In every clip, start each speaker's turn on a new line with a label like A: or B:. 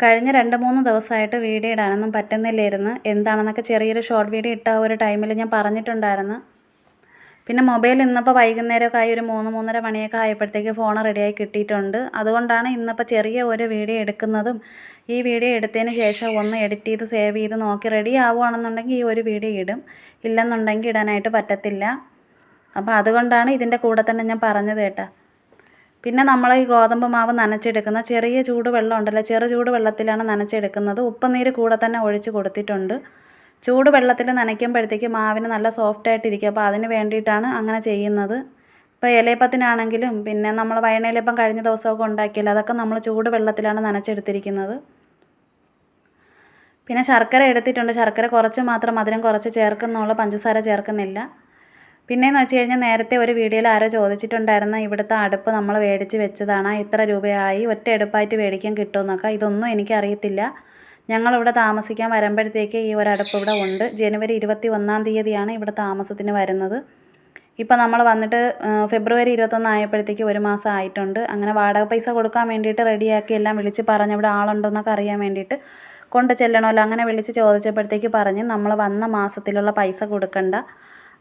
A: കഴിഞ്ഞ 2-3 ദിവസമായിട്ട് വീഡിയോ ഇടാനൊന്നും പറ്റുന്നില്ലായിരുന്നു. എന്താണെന്നൊക്കെ ചെറിയൊരു ഷോർട്ട് വീഡിയോ ഇട്ട ഒരു ടൈമിൽ ഞാൻ പറഞ്ഞിട്ടുണ്ടായിരുന്നു. പിന്നെ മൊബൈൽ ഇന്നിപ്പോൾ വൈകുന്നേരമൊക്കെ ആയി ഒരു 3-3:30 മണിയൊക്കെ ആയപ്പോഴത്തേക്ക് ഫോൺ റെഡിയായി കിട്ടിയിട്ടുണ്ട്. അതുകൊണ്ടാണ് ഇന്നിപ്പോൾ ചെറിയ ഒരു വീഡിയോ എടുക്കുന്നതും ഈ വീഡിയോ എടുത്തതിന് ശേഷം ഒന്ന് എഡിറ്റ് ചെയ്ത് സേവ് ചെയ്ത് നോക്കി റെഡി ആവുകയാണെന്നുണ്ടെങ്കിൽ ഈ ഒരു വീഡിയോ ഇടും, ഇല്ലെന്നുണ്ടെങ്കിൽ ഇടാനായിട്ട് പറ്റത്തില്ല. അപ്പോൾ അതുകൊണ്ടാണ് ഇതിൻ്റെ കൂടെ തന്നെ ഞാൻ പറഞ്ഞത് കേട്ടോ. പിന്നെ നമ്മൾ ഈ ഗോതമ്പ് മാവ് നനച്ചെടുക്കുന്ന ചെറിയ ചൂടുവെള്ളം ഉണ്ടല്ലോ, ചെറു ചൂടുവെള്ളത്തിലാണ് നനച്ചെടുക്കുന്നത്. ഉപ്പുനീര് കൂടെ തന്നെ ഒഴിച്ച് കൊടുത്തിട്ടുണ്ട്. ചൂടുവെള്ളത്തിൽ നനയ്ക്കുമ്പോഴത്തേക്ക് മാവിന് നല്ല സോഫ്റ്റായിട്ടിരിക്കും. അപ്പോൾ അതിന് വേണ്ടിയിട്ടാണ് അങ്ങനെ ചെയ്യുന്നത്. ഇപ്പോൾ ഇലയപ്പത്തിനാണെങ്കിലും പിന്നെ നമ്മൾ വയണയിലപ്പം കഴിഞ്ഞ ദിവസമൊക്കെ ഉണ്ടാക്കിയല്ലോ, അതൊക്കെ നമ്മൾ ചൂടുവെള്ളത്തിലാണ് നനച്ചെടുത്തിരിക്കുന്നത്. പിന്നെ ശർക്കര എടുത്തിട്ടുണ്ട്. ശർക്കര കുറച്ച് മാത്രം മധുരം കുറച്ച് ചേർക്കുന്നുള്ളൂ, പഞ്ചസാര ചേർക്കുന്നില്ല. പിന്നെയെന്ന് വെച്ച് കഴിഞ്ഞാൽ നേരത്തെ ഒരു വീഡിയോയിൽ ആരോ ചോദിച്ചിട്ടുണ്ടായിരുന്നു, ഇവിടുത്തെ അടുപ്പ് നമ്മൾ മേടിച്ച് വെച്ചതാണ്, ഇത്ര രൂപയായി, ഒറ്റ അടുപ്പായിട്ട് മേടിക്കാൻ കിട്ടുമെന്നൊക്കെ. ഇതൊന്നും എനിക്കറിയത്തില്ല. ഞങ്ങളിവിടെ താമസിക്കാൻ വരുമ്പോഴത്തേക്ക് ഈ ഒരു അടുപ്പ് ഇവിടെ ഉണ്ട്. ജനുവരി 21-ാം തീയതിയാണ് ഇവിടെ താമസത്തിന് വരുന്നത്. ഇപ്പോൾ നമ്മൾ വന്നിട്ട് ഫെബ്രുവരി 21 ആയപ്പോഴത്തേക്ക് 1 മാസം ആയിട്ടുണ്ട്. അങ്ങനെ വാടക പൈസ കൊടുക്കാൻ വേണ്ടിയിട്ട് റെഡിയാക്കി എല്ലാം വിളിച്ച് പറഞ്ഞ് ഇവിടെ ആളുണ്ടോയെന്നൊക്കെ അറിയാൻ വേണ്ടിയിട്ട് കൊണ്ട് ചെല്ലണമല്ലോ. അങ്ങനെ വിളിച്ച് ചോദിച്ചപ്പോഴത്തേക്ക് പറഞ്ഞ് നമ്മൾ വന്ന മാസത്തിലുള്ള പൈസ കൊടുക്കണ്ട,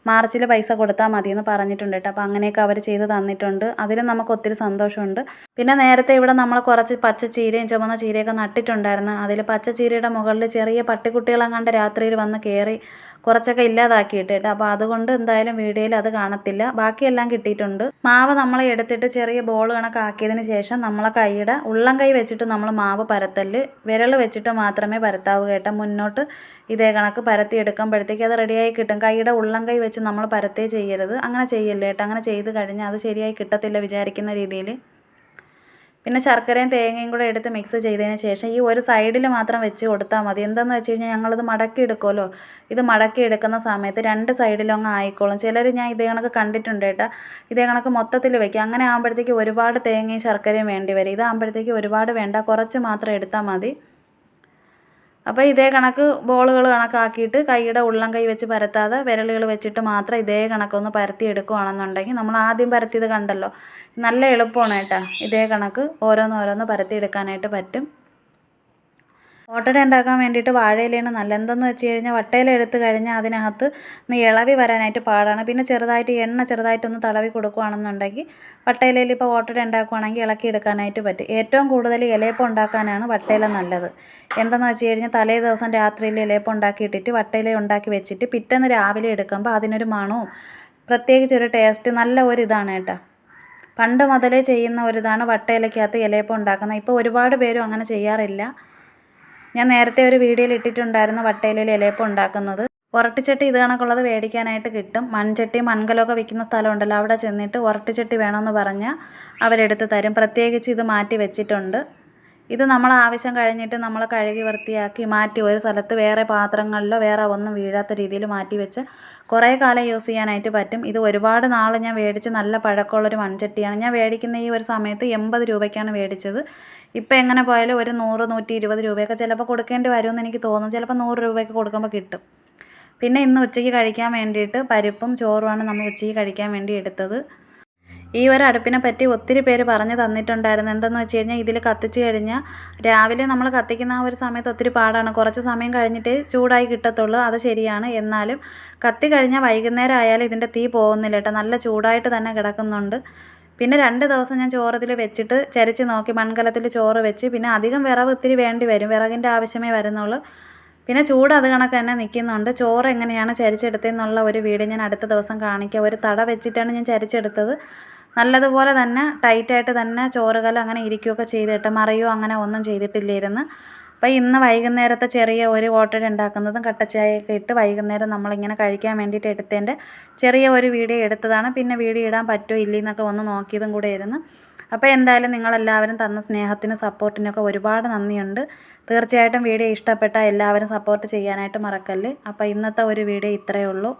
A: മാർച്ചിൽ പൈസ കൊടുത്താൽ മതിയെന്ന് പറഞ്ഞിട്ടുണ്ട് കേട്ടോ. അപ്പോൾ അങ്ങനെയൊക്കെ അവർ ചെയ്ത് തന്നിട്ടുണ്ട്. അതിലും നമുക്ക് ഒത്തിരി സന്തോഷമുണ്ട്. പിന്നെ നേരത്തെ ഇവിടെ നമ്മൾ കുറച്ച് പച്ച ചീരയും ചുവന്ന ചീരയൊക്കെ നട്ടിട്ടുണ്ടായിരുന്നു. അതിൽ പച്ച ചീരയുടെ മുകളിൽ ചെറിയ പട്ടിക്കുട്ടികളെങ്ങാണ്ട് രാത്രിയിൽ വന്ന് കയറി കുറച്ചൊക്കെ ഇല്ലാതാക്കിയിട്ട് കേട്ടോ. അപ്പോൾ അതുകൊണ്ട് എന്തായാലും വീഡിയോയിൽ അത് കാണത്തില്ല. ബാക്കിയെല്ലാം കിട്ടിയിട്ടുണ്ട്. മാവ് നമ്മൾ എടുത്തിട്ട് ചെറിയ ബോൾ കണക്കാക്കിയതിന് ശേഷം നമ്മളെ കൈയുടെ ഉള്ളം കൈ വെച്ചിട്ട് നമ്മൾ മാവ് പരത്തല്, വിരൽ വെച്ചിട്ട് മാത്രമേ പരത്താവൂ കേട്ടോ. മുന്നോട്ട് ഇതേ കണക്ക് പരത്തി എടുക്കുമ്പോഴത്തേക്ക് അത് റെഡിയായി കിട്ടും. കൈയുടെ ഉള്ളം കൈ വെച്ച് നമ്മൾ പരത്തേ ചെയ്യരുത്. അങ്ങനെ ചെയ്യല്ലേ കേട്ടോ. അങ്ങനെ ചെയ്ത് കഴിഞ്ഞാൽ അത് ശരിയായി കിട്ടത്തില്ല വിചാരിക്കുന്ന രീതിയിൽ. പിന്നെ ശർക്കരയും തേങ്ങയും കൂടെ എടുത്ത് മിക്സ് ചെയ്തതിന് ശേഷം ഈ ഒരു സൈഡിൽ മാത്രം വെച്ച് കൊടുത്താൽ മതി. എന്താണെന്ന് വെച്ച് കഴിഞ്ഞാൽ ഞങ്ങളിത് മടക്കി എടുക്കുമല്ലോ, ഇത് മടക്കി എടുക്കുന്ന സമയത്ത് 2 സൈഡിലും അങ്ങ് ആയിക്കോളും. ചിലർ ഞാൻ ഇതേ കണക്ക് കണ്ടിട്ടുണ്ട് കേട്ടോ. ഇതേ കണക്ക് മൊത്തത്തിൽ വെക്കുക. അങ്ങനെ ആകുമ്പോഴത്തേക്ക് ഒരുപാട് തേങ്ങയും ശർക്കരയും വേണ്ടി വരും. ഇതാകുമ്പോഴത്തേക്ക് ഒരുപാട് വേണ്ട, കുറച്ച് മാത്രം എടുത്താൽ മതി. അപ്പോൾ ഇതേ കണക്ക് ബോളുകൾ കണക്കാക്കിയിട്ട് കൈയുടെ ഉള്ളം കൈ വെച്ച് പരത്താതെ വിരലുകൾ വെച്ചിട്ട് മാത്രം ഇതേ കണക്കൊന്ന് പരത്തി എടുക്കുകയാണെന്നുണ്ടെങ്കിൽ നമ്മൾ ആദ്യം പരത്തിയത് കണ്ടല്ലോ, നല്ല എളുപ്പമാണ് കേട്ടോ. ഇതേ കണക്ക് ഓരോന്നോരോന്ന് പരത്തി എടുക്കാനായിട്ട് പറ്റും. ഓട്ടട ഉണ്ടാക്കാൻ വേണ്ടിയിട്ട് വാഴയിലയാണ് നല്ല. എന്തെന്ന് വെച്ച് കഴിഞ്ഞാൽ വട്ടയില എടുത്ത് കഴിഞ്ഞാൽ അതിനകത്ത് ഇളവി വരാനായിട്ട് പാടാണ്. പിന്നെ ചെറുതായിട്ട് എണ്ണ ചെറുതായിട്ടൊന്ന് തടവി കൊടുക്കുകയാണെന്നുണ്ടെങ്കിൽ വട്ടയിലയിൽ ഇപ്പോൾ ഓട്ടട ഉണ്ടാക്കുകയാണെങ്കിൽ ഇളക്കി എടുക്കാനായിട്ട് പറ്റും. ഏറ്റവും കൂടുതൽ ഇലയപ്പം ഉണ്ടാക്കാനാണ് വട്ടയില നല്ലത്. എന്തെന്ന് വെച്ച് കഴിഞ്ഞാൽ തലേ ദിവസം രാത്രിയിൽ ഇലയപ്പം ഉണ്ടാക്കിയിട്ടിട്ട് വട്ടയില ഉണ്ടാക്കി വെച്ചിട്ട് പിറ്റേന്ന് രാവിലെ എടുക്കുമ്പോൾ അതിനൊരു മണവും പ്രത്യേകിച്ചൊരു ടേസ്റ്റ് നല്ല ഒരു ഇതാണ് കേട്ടോ. പണ്ട് മുതലേ ചെയ്യുന്ന ഒരിതാണ് വട്ടയിലക്കകത്ത് ഇലയപ്പം ഉണ്ടാക്കുന്നത്. ഇപ്പോൾ ഒരുപാട് പേരും അങ്ങനെ ചെയ്യാറില്ല. ഞാൻ നേരത്തെ ഒരു വീഡിയോയിൽ ഇട്ടിട്ടുണ്ടായിരുന്നു വട്ടയിലയിൽ ഇലയപ്പം ഉണ്ടാക്കുന്നത്. ഉരട്ടിച്ചട്ടി ഇത് കണക്കുള്ളത് മേടിക്കാനായിട്ട് കിട്ടും. മൺചട്ടി മൺകലമൊക്കെ വിൽക്കുന്ന സ്ഥലമുണ്ടല്ലോ, അവിടെ ചെന്നിട്ട് ഉരട്ടിച്ചട്ടി വേണമെന്ന് പറഞ്ഞാൽ അവരെടുത്ത് തരും. പ്രത്യേകിച്ച് ഇത് മാറ്റി വെച്ചിട്ടുണ്ട്. ഇത് നമ്മൾ ആവശ്യം കഴിഞ്ഞിട്ട് നമ്മൾ കഴുകി വൃത്തിയാക്കി മാറ്റി ഒരു സ്ഥലത്ത് വേറെ പാത്രങ്ങളിലോ വേറെ ഒന്നും വീഴാത്ത രീതിയിൽ മാറ്റി വെച്ച് കുറേ കാലം യൂസ് ചെയ്യാനായിട്ട് പറ്റും. ഇത് ഒരുപാട് നാൾ ഞാൻ മേടിച്ച് നല്ല പഴക്കമുള്ളൊരു മൺചട്ടിയാണ്. ഞാൻ മേടിക്കുന്ന ഈ ഒരു സമയത്ത് 80 രൂപയ്ക്കാണ് മേടിച്ചത്. ഇപ്പോൾ എങ്ങനെ പോയാലും ഒരു 100-120 രൂപയൊക്കെ ചിലപ്പോൾ കൊടുക്കേണ്ടി വരുമെന്ന് എനിക്ക് തോന്നുന്നു. ചിലപ്പോൾ 100 രൂപയൊക്കെ കൊടുക്കുമ്പോൾ കിട്ടും. പിന്നെ ഇന്ന് ഉച്ചയ്ക്ക് കഴിക്കാൻ വേണ്ടിയിട്ട് പരിപ്പും ചോറുമാണ് നമ്മൾ ഉച്ചയ്ക്ക് കഴിക്കാൻ വേണ്ടി എടുത്തത്. ഈ ഒരു അടുപ്പിനെ പറ്റി ഒത്തിരി പേര് പറഞ്ഞു തന്നിട്ടുണ്ടായിരുന്നു. എന്തെന്ന് വെച്ച് കഴിഞ്ഞാൽ ഇതിൽ കത്തിച്ച് കഴിഞ്ഞാൽ രാവിലെ നമ്മൾ കത്തിക്കുന്ന ആ ഒരു സമയത്ത് ഒത്തിരി പാടാണ്, കുറച്ച് സമയം കഴിഞ്ഞിട്ട് ചൂടായി കിട്ടത്തുള്ളൂ. അത് ശരിയാണ്. എന്നാലും കത്തി കഴിഞ്ഞാൽ വൈകുന്നേരം ആയാലും ഇതിൻ്റെ തീ പോകുന്നില്ല കേട്ടോ, നല്ല ചൂടായിട്ട് തന്നെ കിടക്കുന്നുണ്ട്. പിന്നെ 2 ദിവസം ഞാൻ ചോറ് ഇതിൽ വെച്ചിട്ട് ചരിച്ച് നോക്കി, മൺകലത്തിൽ ചോറ് വെച്ച്. പിന്നെ അധികം വിറവ് ഇത്തിരി വേണ്ടി വരും, വിറകിൻ്റെ ആവശ്യമേ വരുന്നുള്ളൂ. പിന്നെ ചൂട് അത് കണക്ക് തന്നെ നിൽക്കുന്നുണ്ട്. ചോറ് എങ്ങനെയാണ് ചരിച്ചെടുത്തതെന്നുള്ള ഒരു വീഡിയോ ഞാൻ അടുത്ത ദിവസം കാണിക്കാം. ഒരു തട വെച്ചിട്ടാണ് ഞാൻ ചരിച്ചെടുത്തത്. നല്ലതുപോലെ തന്നെ ടൈറ്റായിട്ട് തന്നെ ചോറുകല അങ്ങനെ ഇരിക്കുകയൊക്കെ ചെയ്തിട്ട് മറിയോ അങ്ങനെ ഒന്നും ചെയ്തിട്ടില്ലായിരുന്നു. അപ്പോൾ ഇന്ന് വൈകുന്നേരത്തെ ചെറിയ ഒരു ഓട്ടട ഉണ്ടാക്കുന്നതും കട്ടച്ചായയൊക്കെ ഇട്ട് വൈകുന്നേരം നമ്മളിങ്ങനെ കഴിക്കാൻ വേണ്ടിയിട്ട് എടുത്തതിൻ്റെ ചെറിയ ഒരു വീഡിയോ എടുത്തതാണ്. പിന്നെ വീഡിയോ ഇടാൻ പറ്റുമോ ഇല്ലെന്നൊക്കെ ഒന്ന് നോക്കിയതും കൂടെ ആയിരുന്നു. അപ്പോൾ എന്തായാലും നിങ്ങളെല്ലാവരും തന്ന സ്നേഹത്തിനും സപ്പോർട്ടിനൊക്കെ ഒരുപാട് നന്ദിയുണ്ട്. തീർച്ചയായിട്ടും വീഡിയോ ഇഷ്ടപ്പെട്ടാൽ എല്ലാവരും സപ്പോർട്ട് ചെയ്യാനായിട്ട് മറക്കല്ലേ. അപ്പോൾ ഇന്നത്തെ ഒരു വീഡിയോ ഇത്രയേ ഉള്ളൂ.